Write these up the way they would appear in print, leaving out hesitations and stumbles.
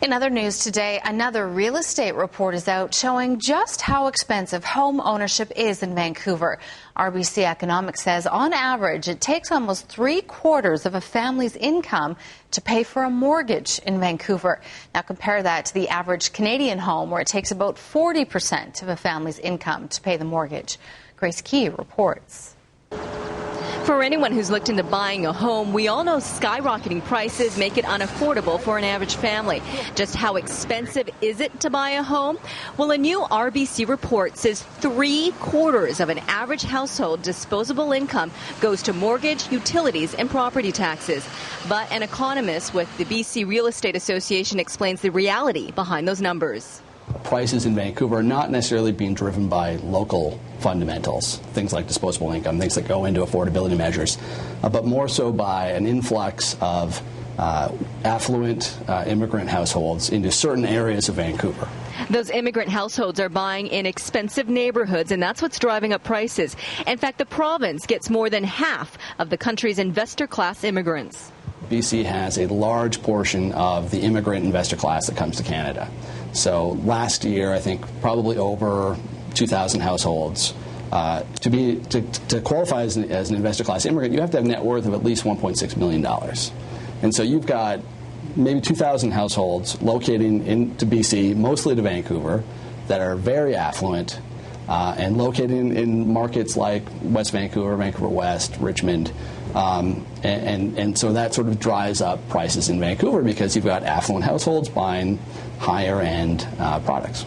In other news today, another real estate report is out showing just how expensive home ownership is in Vancouver. RBC Economics says on average it takes almost 3/4 of a family's income to pay for a mortgage in Vancouver. Now compare that to the average Canadian home where it takes about 40% of a family's income to pay the mortgage. Grace Key reports. For anyone who's looked into buying a home, we all know skyrocketing prices make it unaffordable for an average family. Just how expensive is it to buy a home? Well, a new RBC report says 3/4 of an average household disposable income goes to mortgage, utilities, and property taxes. But an economist with the BC Real Estate Association explains the reality behind those numbers. Prices in Vancouver are not necessarily being driven by local fundamentals, things like disposable income, things that go into affordability measures, but more so by an influx of affluent immigrant households into certain areas of Vancouver. Those immigrant households are buying in expensive neighborhoods, and that's what's driving up prices. In fact, the province gets more than half of the country's investor class immigrants. BC has a large portion of the immigrant investor class that comes to Canada. So last year, I think probably over 2,000 households. To qualify as an investor class immigrant, you have to have a net worth of at least $1.6 million. And so you've got maybe 2,000 households locating into BC, mostly to Vancouver, that are very affluent and located in markets like West Vancouver, Vancouver West, Richmond. And so that sort of drives up prices in Vancouver because you've got affluent households buying higher-end products.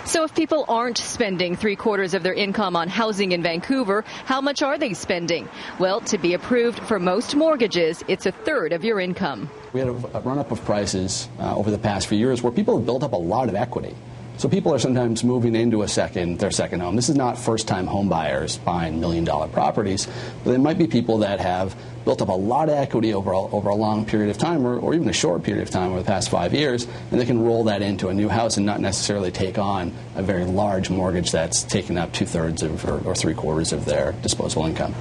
So if people aren't spending 3/4 of their income on housing in Vancouver, how much are they spending? Well, to be approved for most mortgages, it's 1/3 of your income. We had a run-up of prices over the past few years where people have built up a lot of equity. So people are sometimes moving into their second home. This is not first-time home buyers buying million-dollar properties, but it might be people that have built up a lot of equity over a long period of time or even a short period of time over the past 5 years, and they can roll that into a new house and not necessarily take on a very large mortgage that's taking up 2/3 or 3/4 of their disposable income.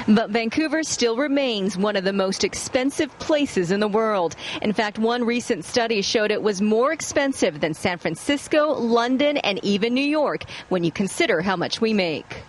But Vancouver still remains one of the most expensive places in the world. In fact, one recent study showed it was more expensive than San Francisco, London, and even New York when you consider how much we make.